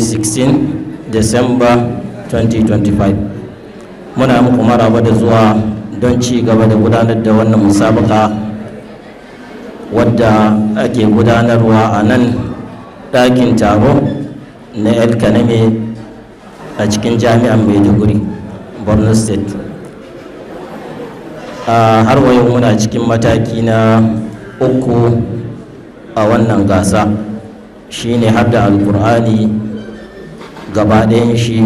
16 December 2025. Muna muku maraba da zuwa don ci gaba da gudanar da wannan musabaka wadda ake gudanarwa a nan ɗakin taro na El Kaname a cikin jami'an Maiduguri, Borno State. Har wa yau muna cikin mataki na 3 a wannan gasa, shine har da alkur'ani gaba ɗayan shi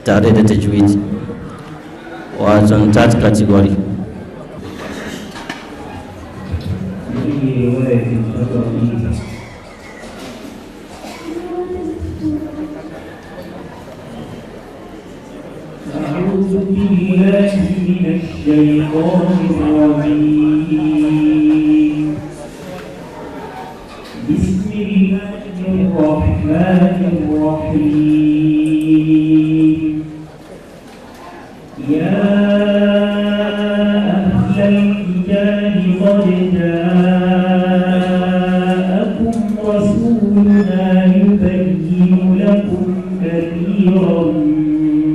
tare da tajwid, wato third category. أعوذ بالله من الشيطان الرجيم. بسم الله الرحمن الرحيم. يا أهل الكتاب قد جاءكم رسولنا يبين لكم كثيرا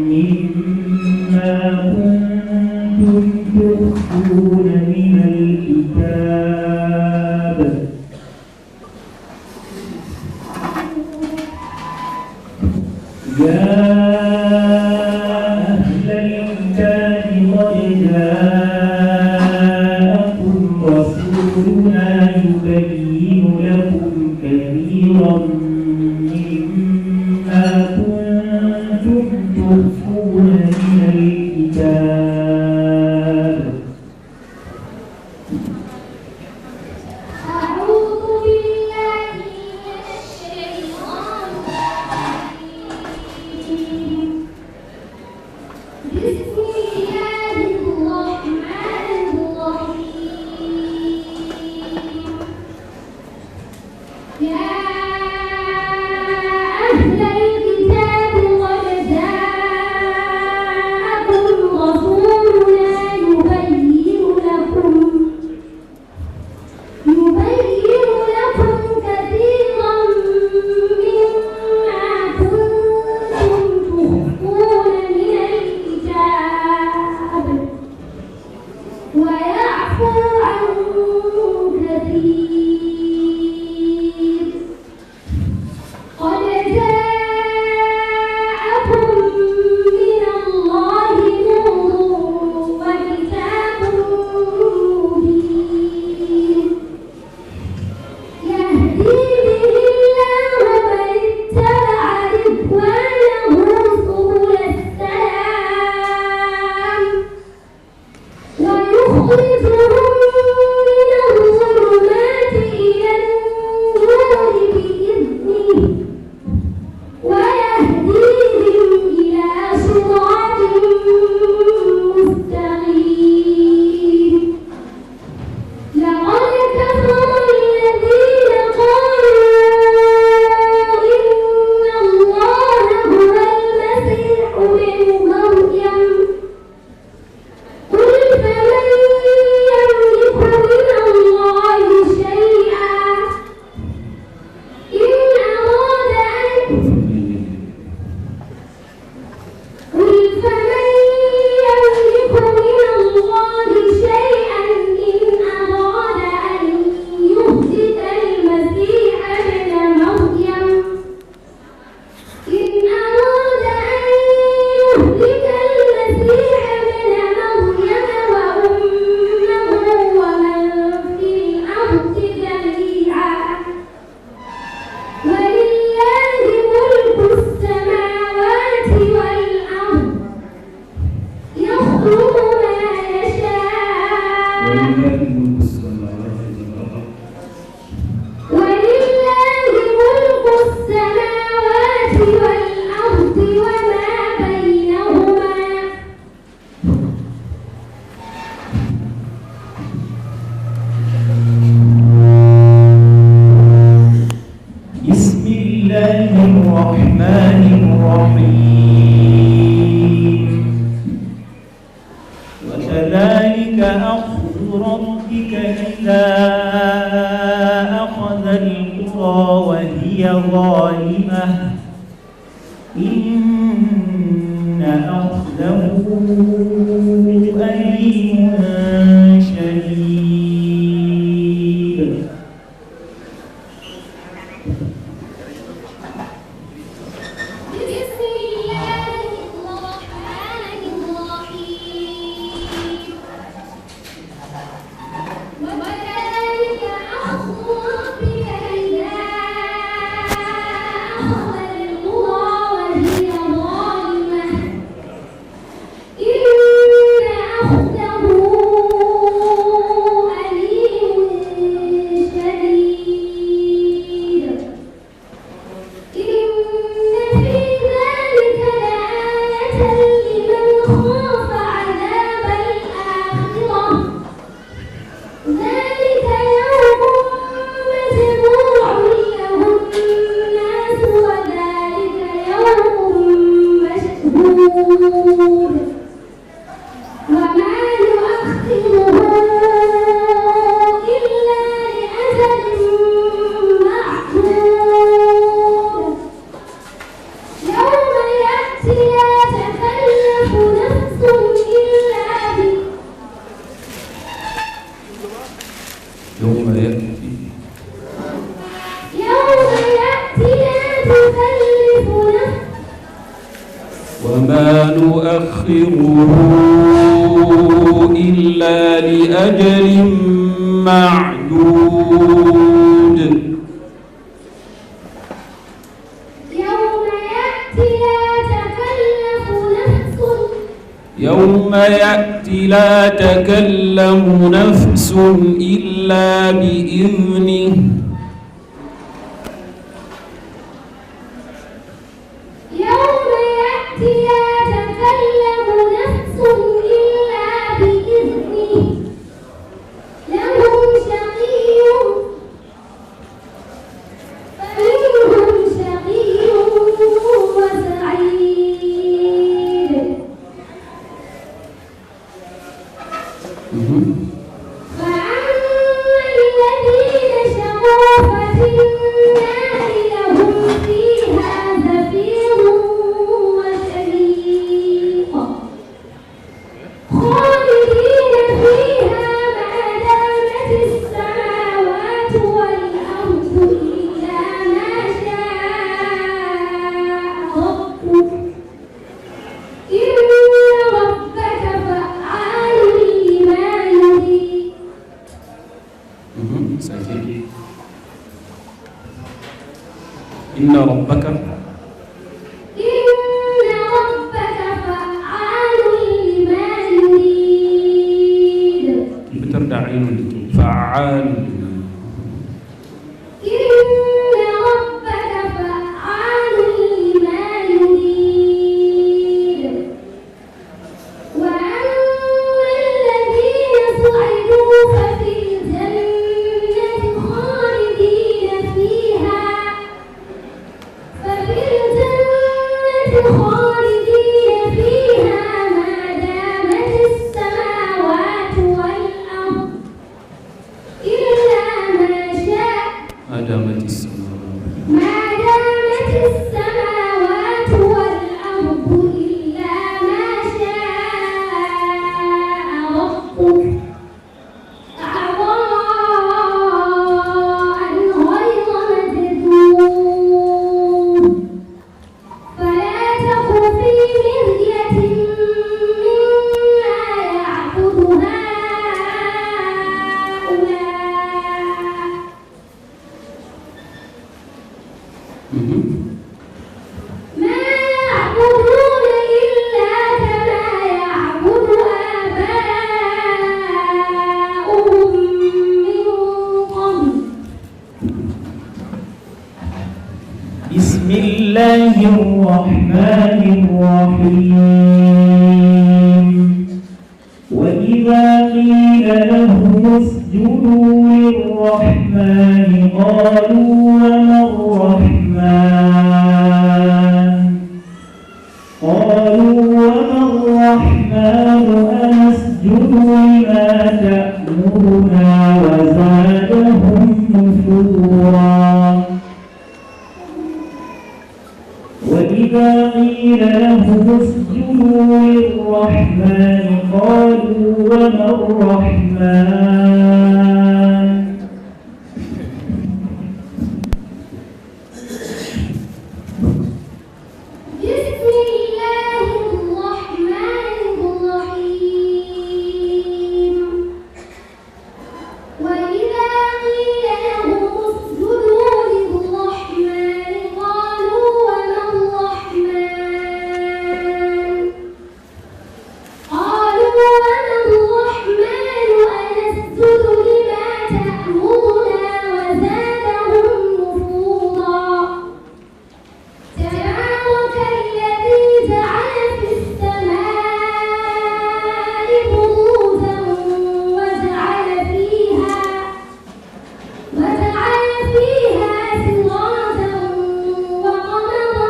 مما كنتم تخفون من الكتاب. يا أهل الكتاب قد جاءكم رسولنا يبين لكم كثيرا مما كنتم تخفون من الكتاب. أعوذ بالله من الشيطان الرجيم. بسم الله الرحمن الرحيم. يا أهل الكتاب قد جاءكم رسولنا يبين لكم كثيرا مما كنتم تخفون من الكتاب ويعفو عن كثير. قد جاءكم من الله نور وكتاب مبين يهدي به الله من اتبع رضوانه سبل السلام ويخرجهم من الظلمات إلى النور بإذنه ويهديهم إلى صراط مستقيم. لقد كفر الذين قالوا إن الله هو المسيح ابن مريم. قل فمن يملك من الله شيئا إن أراد أن قل فمن يملك من الله شيئا إن أراد أن يهلك المسيح ابن مريم. إن أراد أن يهلك المسيح ابن مريم وأمه ومن في الأرض جميعا. ولله ملك السماوات والأرض يخلق ما يشاء. ولله ملك السماوات والأرض وما بينهما. بسم الله الرحمن الرحيم. وكذلك أخذ ربك إذا أخذ القرى وهي ظالمة إن أخذه أليم شديد. بسم الله الرحمن الرحيم. وكذلك أخذ ربك إذا أخذ القرى وهي ظالمة إن أخذه أليم شديد. إن في ذلك لآية لمن خاف عذاب الآخرة. ذلك يوم مجموع له الناس وذلك يوم مشهود. وما يؤخره إلا لأجل معدود. يوم يأتي لا تكلف نفس إلا يوم يأتي لا تكلف نفس وما نؤخره إلا لأجل معدود. يوم يأتي لا تكلف نفس إلا بإذنه. يوم يأتي لا تكلم نفس إلا بإذنه فمنهم شقي وسعيد. فأما الذين شقوا ففي النار لهم فيها زفير وشهيق خالدين فيها ما دامت السماوات والأرض إلا ما شاء ربك إن ربك فعال لما يريد. إن ربك فعال لما يريد. بتردع عين فعال. إن ربك فعال لما يريد. وأما الذين سعدوا ففي الجنة خالدين فيها ما دامت السماوات والأرض إلا ما شاء ما دامت السماوات والأرض إلا ما شاء ربك عطاء غير مجذوذ. فلا تك في مرية مما يعبد هؤلاء ما يعبدون إلا كما يعبد آباؤهم من قبل. بسم الله الرحمن الرحيم. وإذا قيل لهم اسجدوا للرحمن قالوا وما الرحمن أنسجد لما تأمرنا وزادهم نفورا. وإذا قيل لهم اسجدوا للرحمن قالوا وما الرحمن بسم الله الرحمن الرحيم وإذا قيل لهم اسجدوا للرحمن قالوا وما الرحمن أنسجد لما تأمرنا وزادهم نفورا تبارك الذي جعل في السماء بروجا وجعل فيها سراجا وقمرا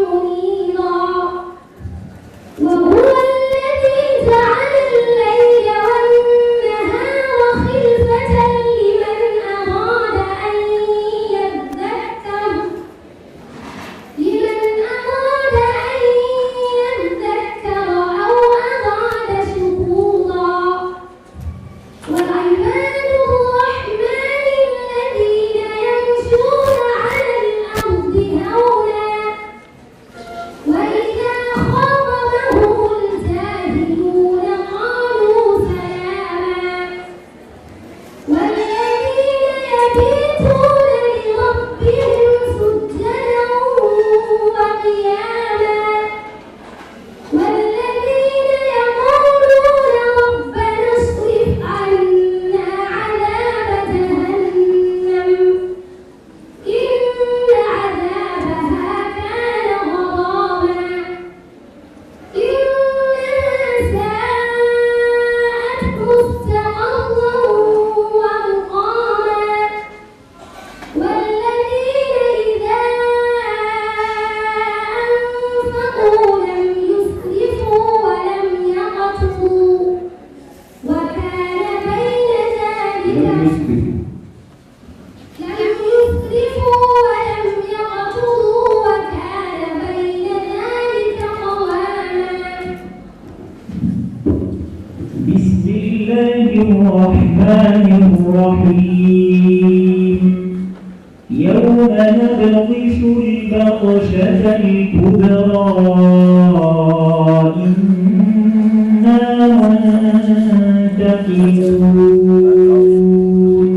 منيرا وهو الذي جعل الليل والنهار خلفة لمن أراد أن يذكر أو أراد شكورا وعباد الرحمن الذين يمشون على الأرض هونا وإذا خاطبهم الجاهلون قالوا سلاما والذين يبيتون لربهم سجدا وقياما والذين يقولون ربنا اصرف عنا عذاب جهنم إن عذابها كان غراما إنها ساءت مستقرا ومقاما والذين إذا أنفقوا لم يسرفوا ولم يقتروا وكان بين ذلك قواما بسم الله الرحمن الرحيم يوم نبطش البطشة الكبرى إنا منتقمون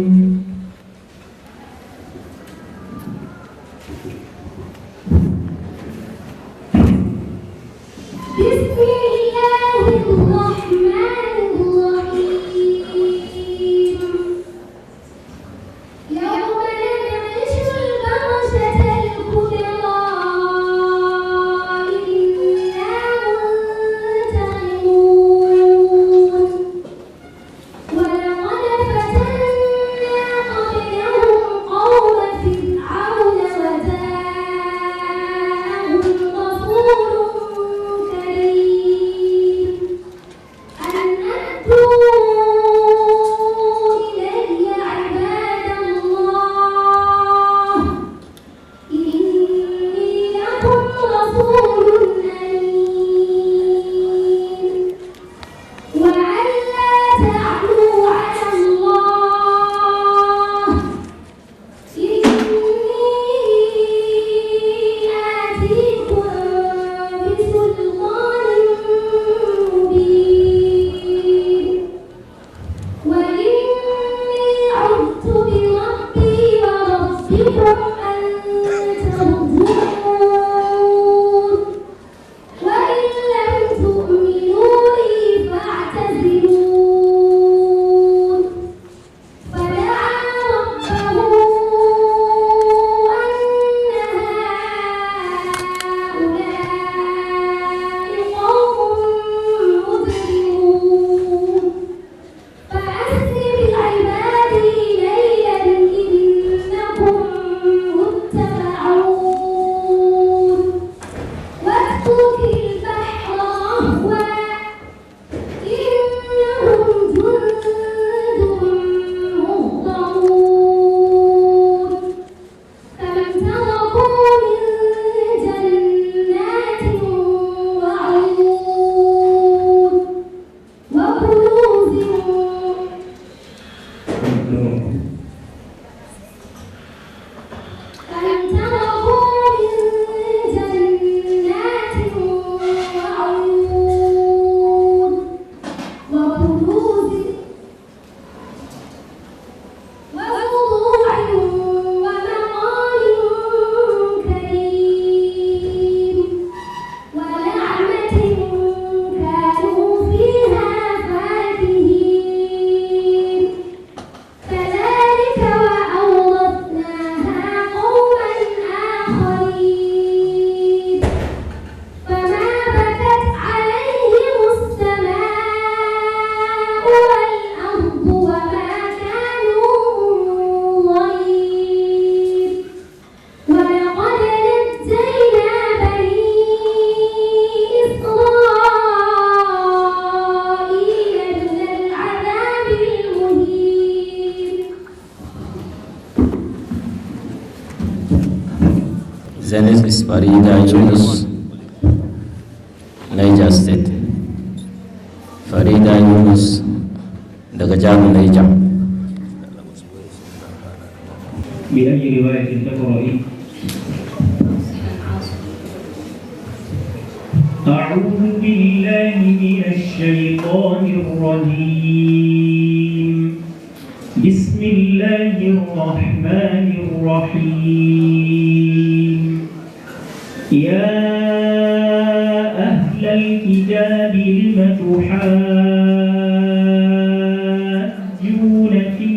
بسم الله الرحمن الرحيم يوم نبطش البطشة الكبرى إنا منتقمون ولقد The next is Farida Yunus, Niger State. Farida Yunus daga jihar Niger. بأي رواية تقرأي؟ أعوذ بالله من الشيطان الرجيم. بسم الله الرحمن الرحيم. يا أهل الكتاب لم تحاجون في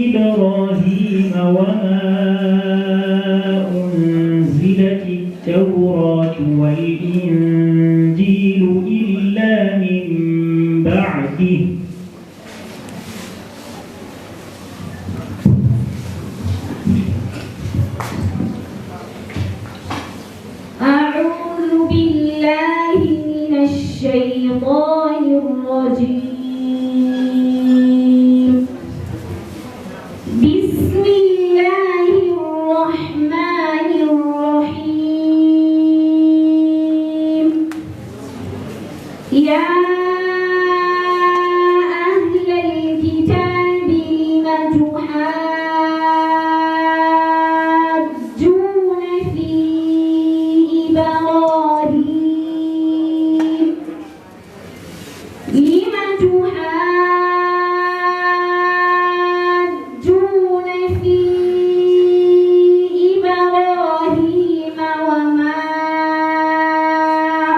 إبراهيم وما أنزلت التوراة والإنجيل إلا من بعده أعوذ بالله من الشيطان الرجيم. بسم الله الرحمن الرحيم. يا أهل الكتاب لم تحاجون في إبراهيم وما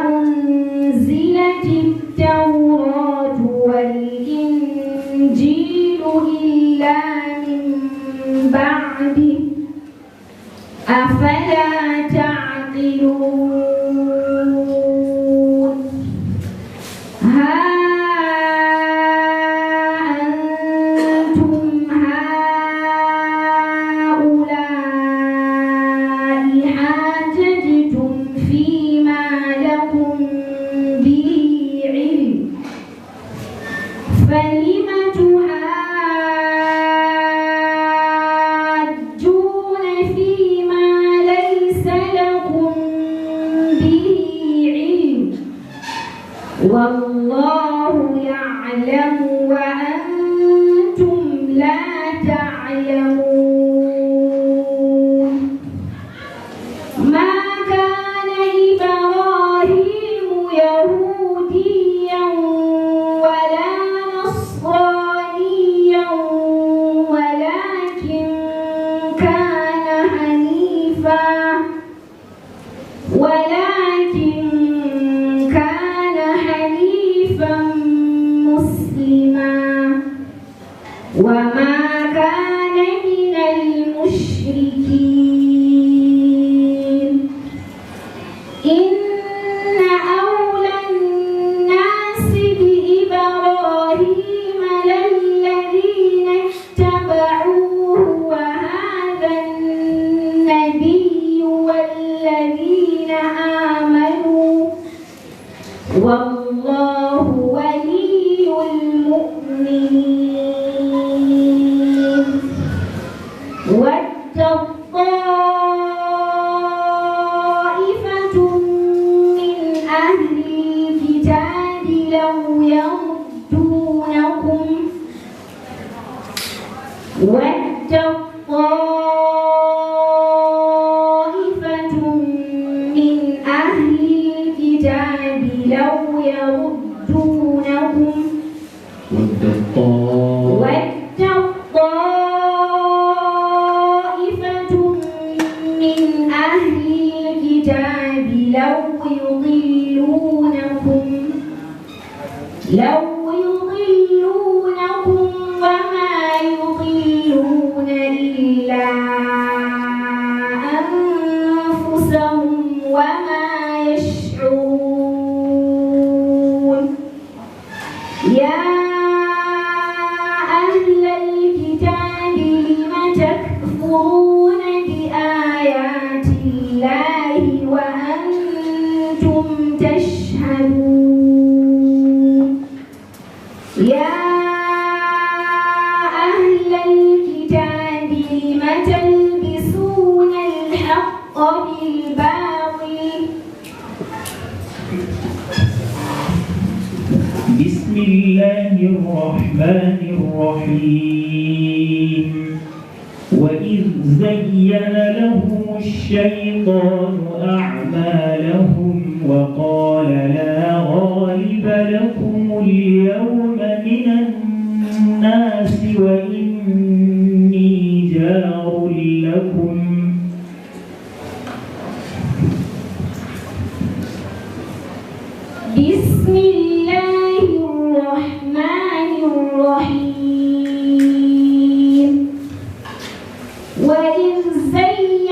أنزلت التوراة والإنجيل إلا من بعده أفلا تعقلون. ها أنتم هؤلاء حاججتم فيما لكم به علم فلم تحاجون فيما ليس لكم به علم والله يعلم وأنتم لا تعلمون. ما كان إبراهيم يهوديا ولا نصرانيا ولكن كان حنيفا مسلما وما كان من المشركين. إن أولى الناس بإبراهيم للذين اتبعوه وهذا النبي والذين آمنوا والله ولي المؤمنين. ود طائفة من أهل الكتاب لو يردونكم ود طائفة من أهل الكتاب لو يضلونكم وما يضلون إلا أنفسهم وما يشعرون. يا أهل الكتاب لم تكفرون بآيات الله وأنتم تشهدون. الحق بالباطل بسم الله الرحمن الرحيم وإذ زين لهم الشيطان أعمالهم وقال لا غالب لكم اليوم من الناس وإني جار لكم بسم الله الرحمن الرحيم وإذ زين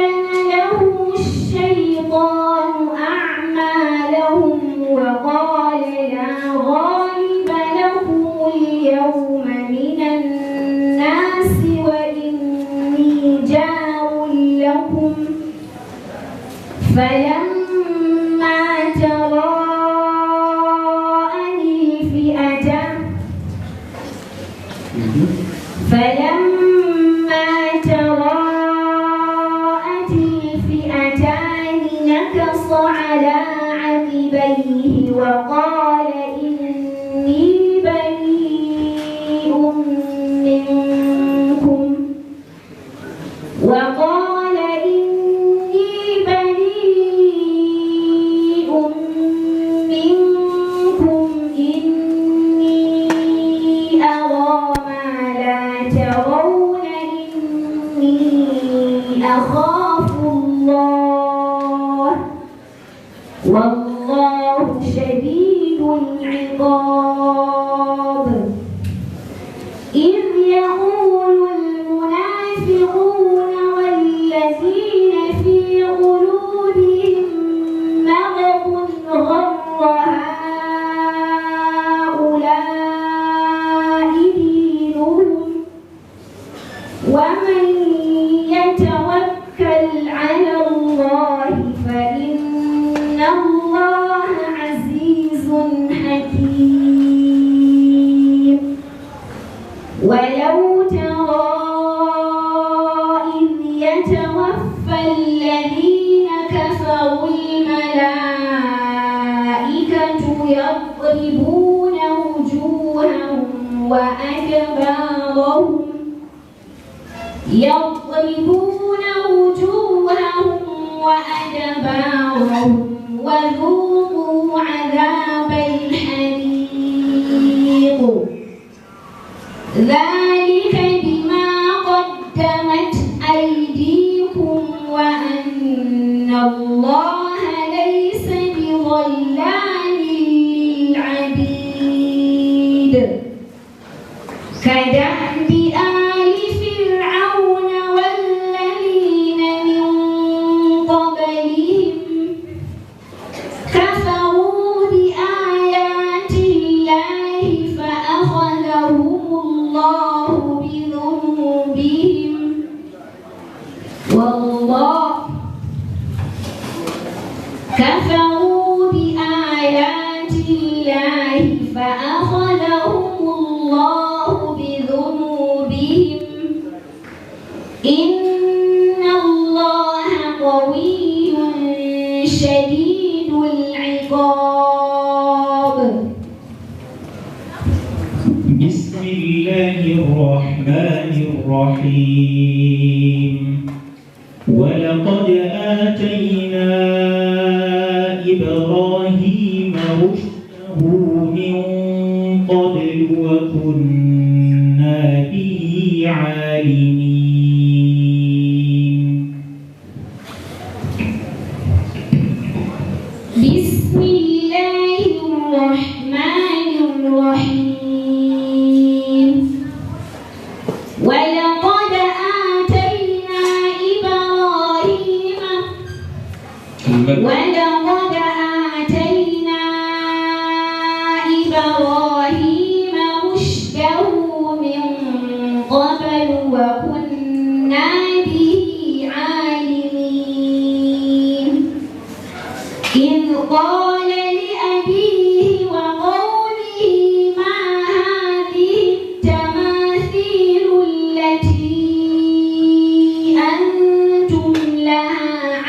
لهم الشيطان أعمالهم وقال لا غالب لكم اليوم من الناس وإني جار لكم فلما تراءت الفئتان نكص على عقبيه وقال إني بريء منكم إني أرى ما لا ترون إني أخاف الله والله شديد العقاب إذ يقول المنافقون والذين في قلوبهم مرض غر هؤلاء دينهم ومن يتوكل على الله فإن الله عزيز حكيم ولو ترى إذ يتوفى الذين كفروا الملائكة يضربون وجوههم وأدبارهم وذوقوا عذاب الحريق ذلك بما قدمت أيديكم وأن الله ليس بظلام للعبيد كدأب آل فرعون والذين من قبلهم كفروا بآيات الله فأخذهم الله بذنوبهم والله كفروا بآيات الله فأخذهم الله بذنوبهم إن الله قوي شديد العقاب بسم الله الرحمن الرحيم ولقد آتينا إبراهيم رشده من قبل وكنا به عالمين بسم الله الرحمن الرحيم ولقد آتينا إبراهيم رشده من قبل وكنا به عالمين إذ قال لأبيه وقومه ما هذه التماثيل التي أنتم لها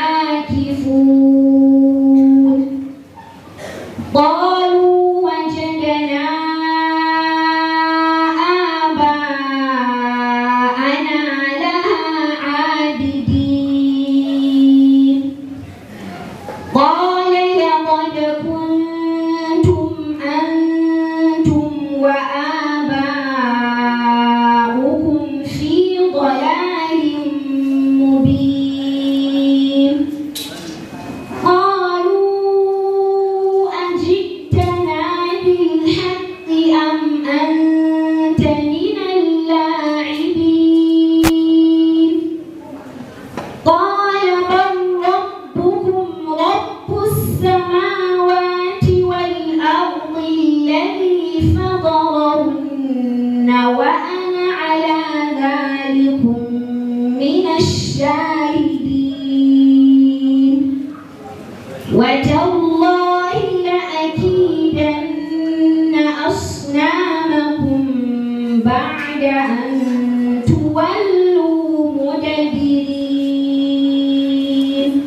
أن تولوا مدبرين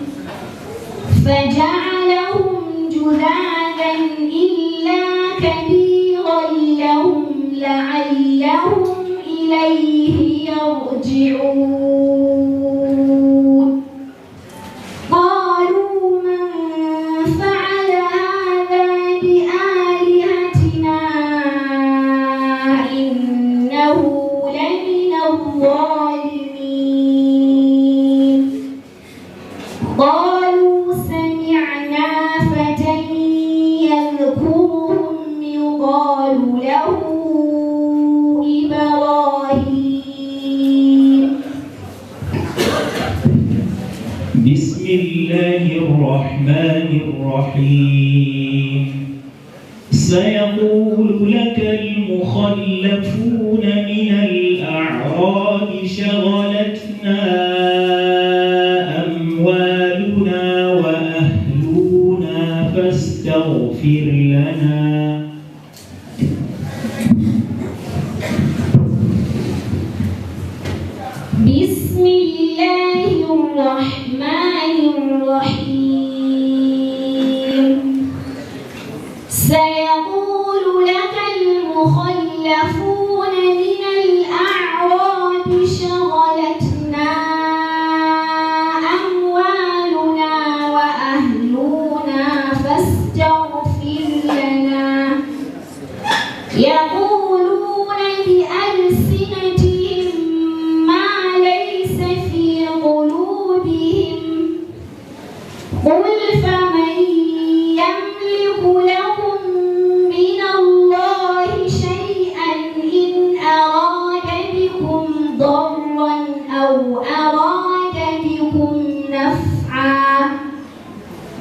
فجعلهم جذاذا إلا كبيرا لهم لعلهم إليه يرجعون قالوا من فعل هذا بآلهتنا إنه لمن الظالمين قالوا سمعنا فتى يذكرهم يقال له إبراهيم بسم الله الرحمن الرحيم سيقول لك المخلفون من الأعراب شغلتنا أموالنا وأهلنا فاستغفر لنا بسم الله الرحمن الرحيم سيقول لك المخلفون من الأعراب شغلتنا أموالنا وأهلنا فاستغفر لنا يقولون بألسنتهم ما ليس في قلوبهم قل فمن يملك لكم من الله شيئا إن أراد بكم ضرا أو أراد بكم نفعا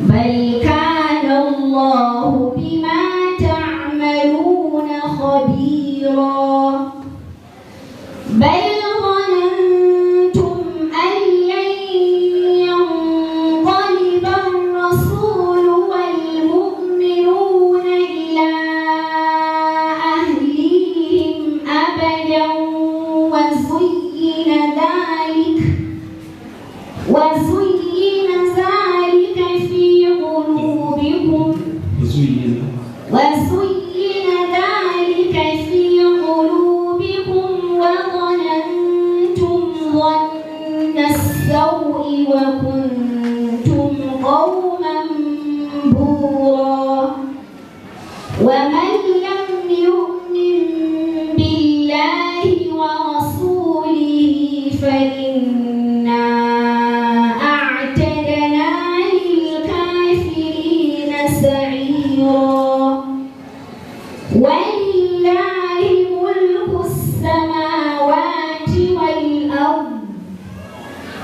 بل كان الله بما تعملون خبيرا بل ظننتم أن لن ينقلب الرسول والمؤمنون إلى أهليهم أبدا وزين ذلك في قلوبكم وظننتم ظن السوء وكنتم قوما بورا ومن لم يؤمن بالله ورسوله فإنا أعتدنا للكافرين سعيرا ولله ملك السماوات والأرض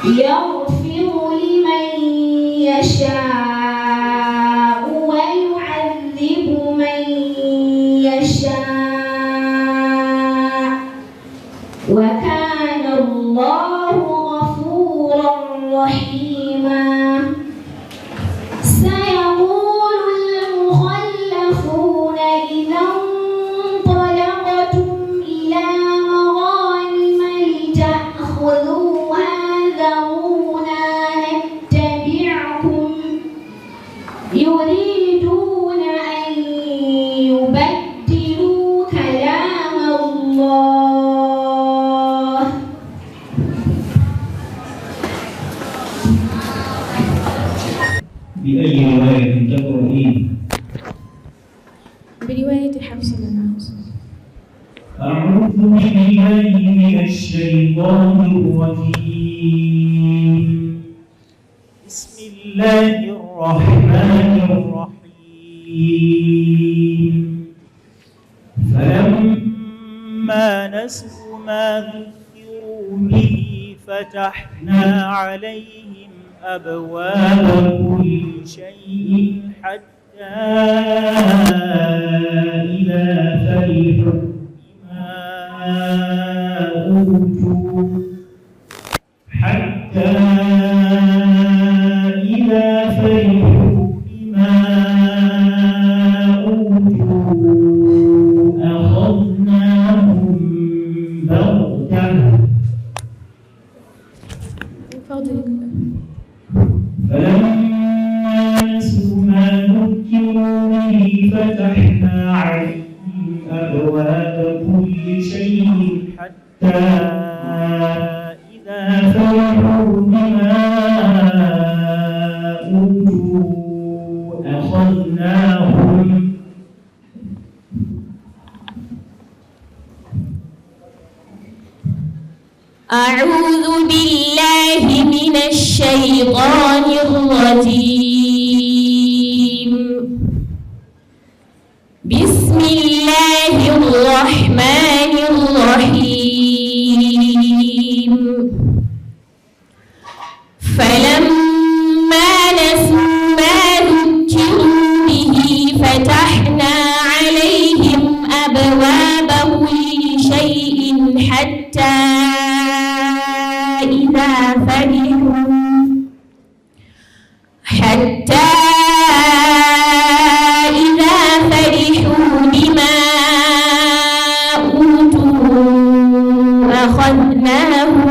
يغفر لمن يشاء ويعذب من يشاء وكان الله غفورا رحيما سيقول المخلفون إذا انطلقتم إلى مغانم لتأخذوها ذرونا نتبعكم يريدون أن يبدلوا كلام الله بأي رواية تقرؤين؟ برواية حفص بن عاصم. أعوذ بالله من الشيطان الرجيم بسم الله الرحمن الرحيم فلما نسوا ما ذكروا به فتحنا عليهم أبواب كل شيء حتى إذا فرحوا بما أوتوا أخذناهم بغتة أعوذ بالله من الشيطان الرجيم. بسم الله الرحمن الرحيم. فلما نسوا ما ذكروا به فتحنا عليهم أبواب كل شيء حتى إذا فرحوا بما أوتوا أخذناهم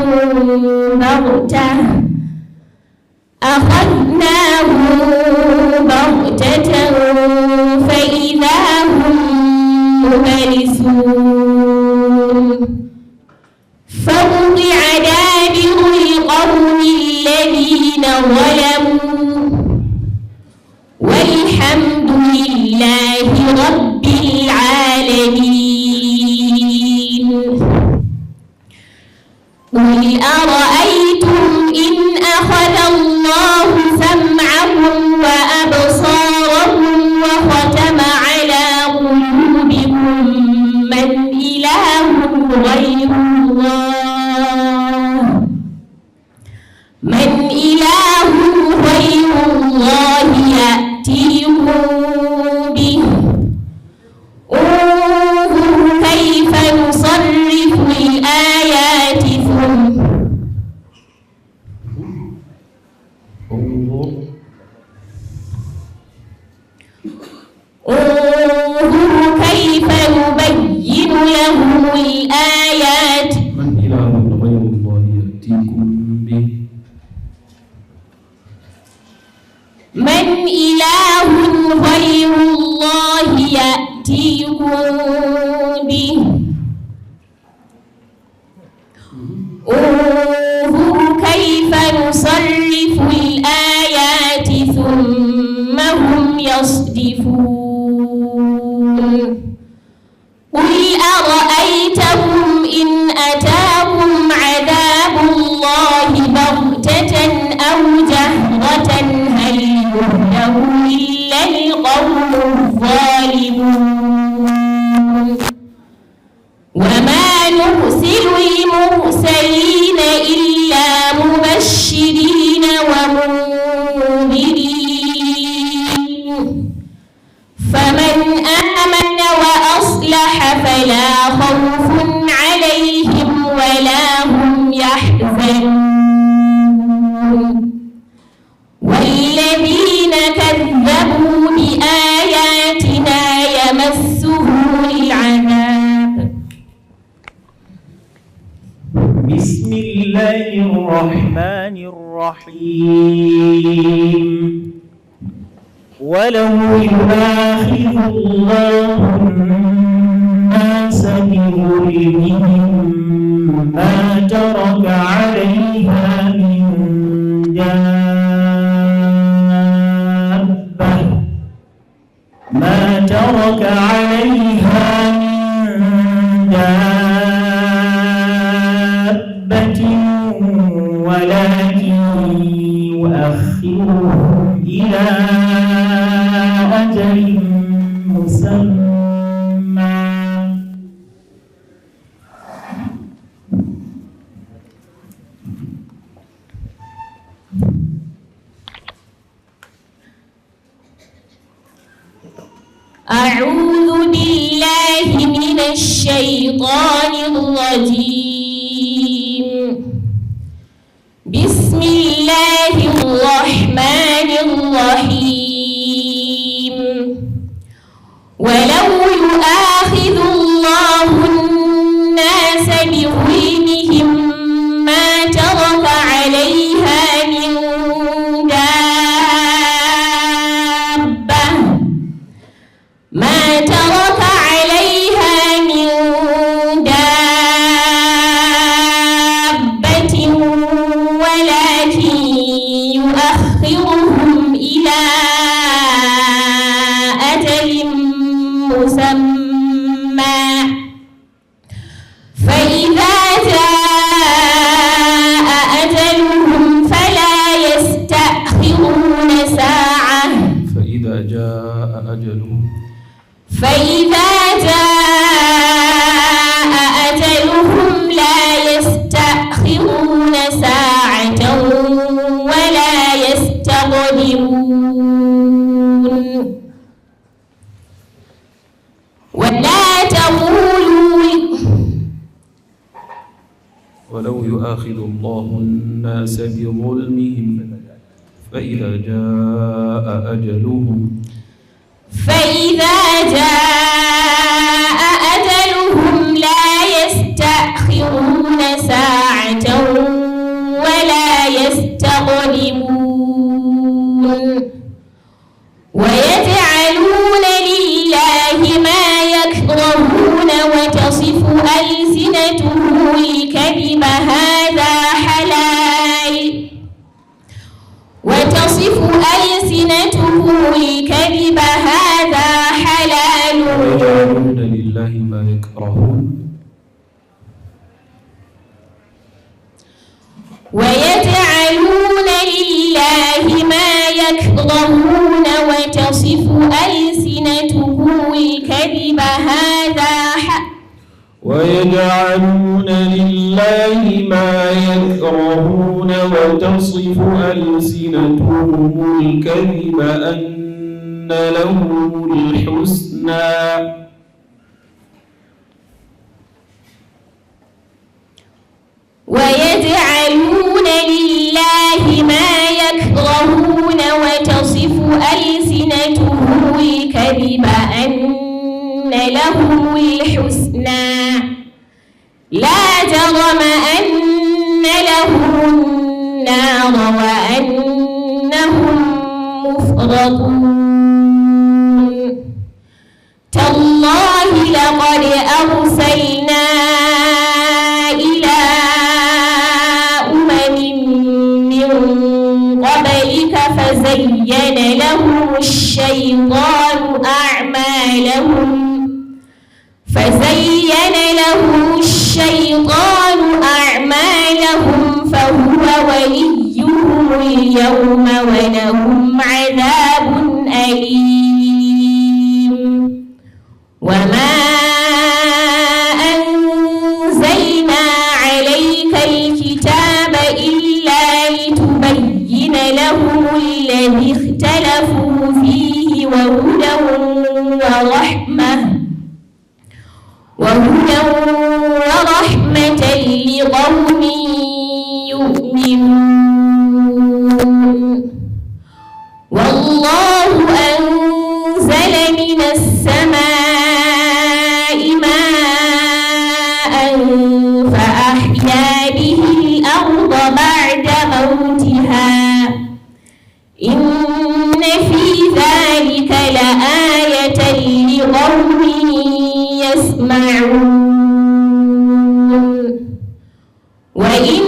بغتة فإذا هم مبلسون. فقطع دابر القوم الذين ظلموا والحمد لله رب العالمين. قل أرأيتم إن أخذ الله سمعكم وأبصاركم وختم على قلوبكم من إله غير الله يأتيكم به. انظر كيف نصرف الآيات انظر كيف نبين لهم الآيات. من إله غير الله يأتيكم به. من إله غير الله يأتيكم به. انظر كيف نصرف الآيات ثم هم يصدفون. قل أرأيتكم إن أتاكم عذاب الله بغتة أو جهرة هل يهلك إلا القوم الظالمون. وما نرسل المرسلين إلا مبشرين ومنذرين. فمن آمن وأصلح فلا خوف عليهم ولا هم يحزنون. والذين كذبوا بآياتنا يمسهم العذاب. بسم الله الرحمن الرحيم. ولو يؤاخذ الله الناس بظلمهم ما ترك عليها من دابة ولكن يؤخرهم إلى أجل مسمى. أعوذ بالله من الشيطان الرجيم. بسم الله الرحمن الرحيم. ولو يؤاخذ الله الناس بظلمهم ما ترك عليها من دابة ولكن يؤخرهم إلى أجل مسمى. فإذا جاء فإذا جاء أجلهم لا يستأخرون ساعة ولا يستقدمون ولا تقولوا ولو يؤاخذ الله الناس بظلمهم فإذا جاء أجلهم لا يستأخرون ساعة ولا يستقدمون ويجعلون لله ما يكرهون وتصف ألسنتهم الكذب هذا حلال ويجعلون لله ما يكرهون وتصف ألسنتهم الكذب هذا ويجعلون لله ما يكرهون وتصف ألسنتهم الكذب أن لهم الحسنى ويجعلون لله ما يكرهون وتصف ألسنتهم الكذب أن لهم الحسنى لا جرم أن لهم النار وأنهم مفرطون تالله لقد أرسلنا إلى أمم من قبلك فزين لهم الشيطان أعمالهم فهو وليهم اليوم ولهم عذاب أليم وما أنزلنا عليك الكتاب إلا لتبين لهم الذي اختلفوا فيه وهدى ورحمة لقوم يؤمنون والله أنزل من السماء ماء فأحيا به الأرض بعد موتها إن في ذلك لآية لقوم يسمعون وإن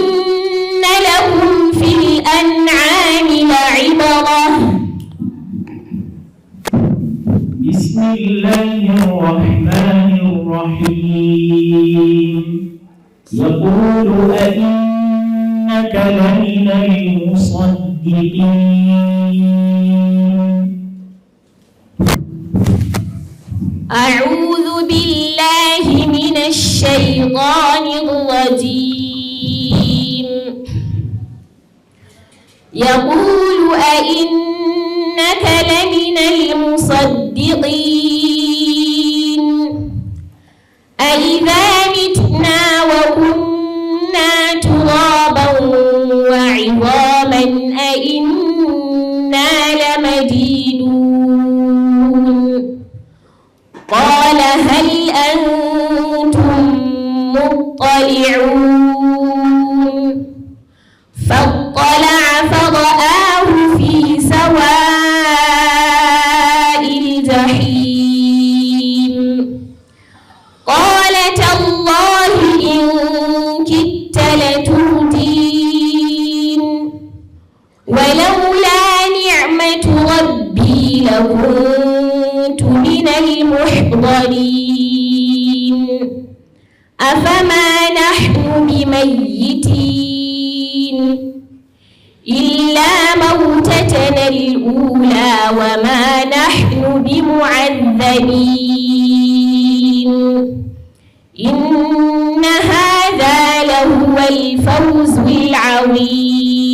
لهم في الأنعام لعبرة بسم الله الرحمن الرحيم يقول أئنك لمن المصدقين أعوذ بالله من الشيطان الرجيم يقول أئنك لمن المصدقين أإذا متنا وكنا ترابا وعظاما أئنا لمدينون قال هل أنتم مطلعون فاطلع فرآه في سواء الجحيم قال تالله إن كدت لتردين ولولا نعمة ربي لكنت من المحضرين أفما نحن بميتين إلا موتتنا الأولى وما نحن بمعذبين إن هذا لهو الفوز العظيم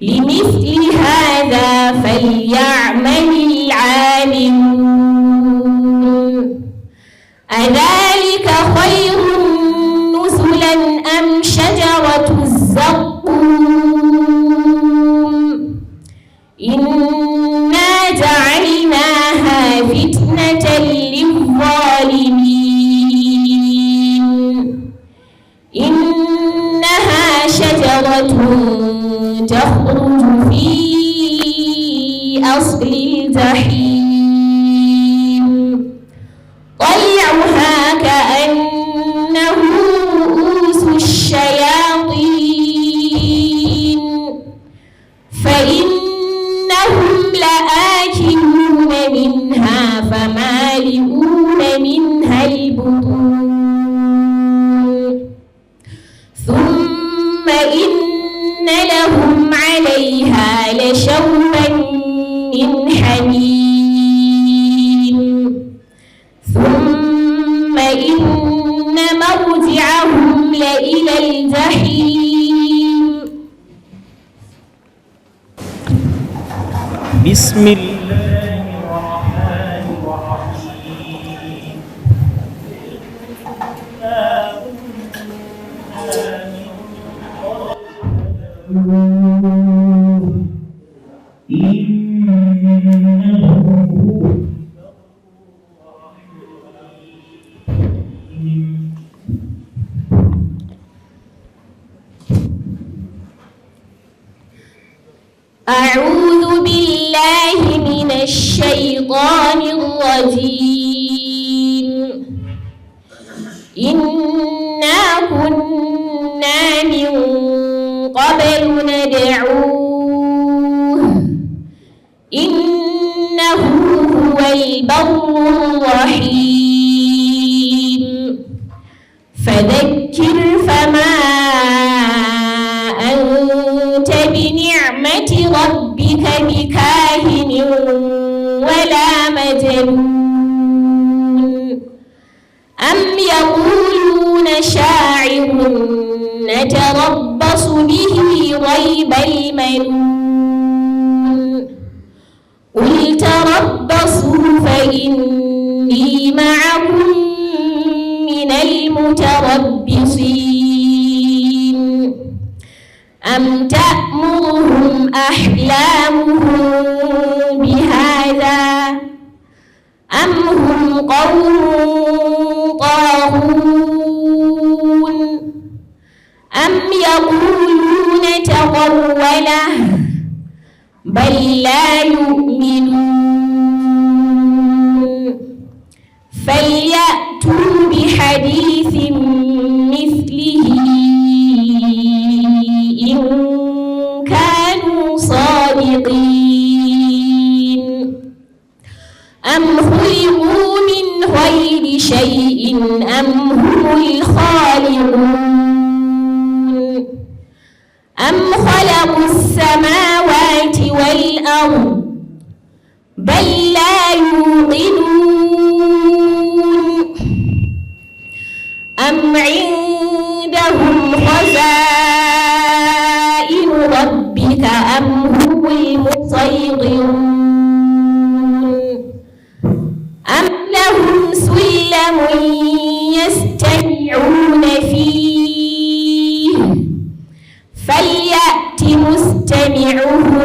لمثل هذا فليعمل العاملون أذلك خير نزلا أم شجرة الزقوم إنا جعلناها فتنة للظالمين إنها شجرة تخرج في أصل الجحيم طلعها كأنه رؤوس الشياطين فإنهم لآكلون منها فمالئون منها البطون ثم إن لهم عليها لشوبا من حميم ثم إن مرجعهم لإلى الجحيم. بسم الله الرحمن الرحيم. أعوذ بالله من الشيطان الرجيم إنا كنا من قبل ندعوه إنه هو البر الرحيم فذكر فما أنت بنعمة ربك بكاهن ولا مجنون أم يقولون شاعر نتربص به ريب المنون قل تربصوا فإني معكم من المتربصين أم تأمرهم أحلامهم بهذا أم هم قوم طاغون أم يقولون تقوله بل لا يؤمنون فليأتوا بحديث مثله إن كانوا صادقين أم خلقوا من غير شيء أم هم الخالقون أم خلقوا السماوات والأرض بل لا يوقنون أم عندهم خزائن ربك أم هم المسيطرون أم لهم سلم يستمعون فيه فليأت مستمعهم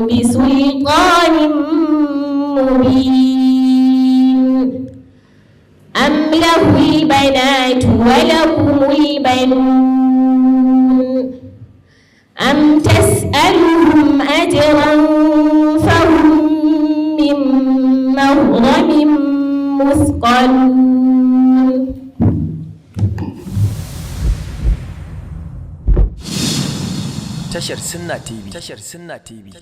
بسلطان مبين أم له البنات ولكم البنون أم تسألهم أجرا فهم من مغرم مثقلون. Tashar Sunna TV.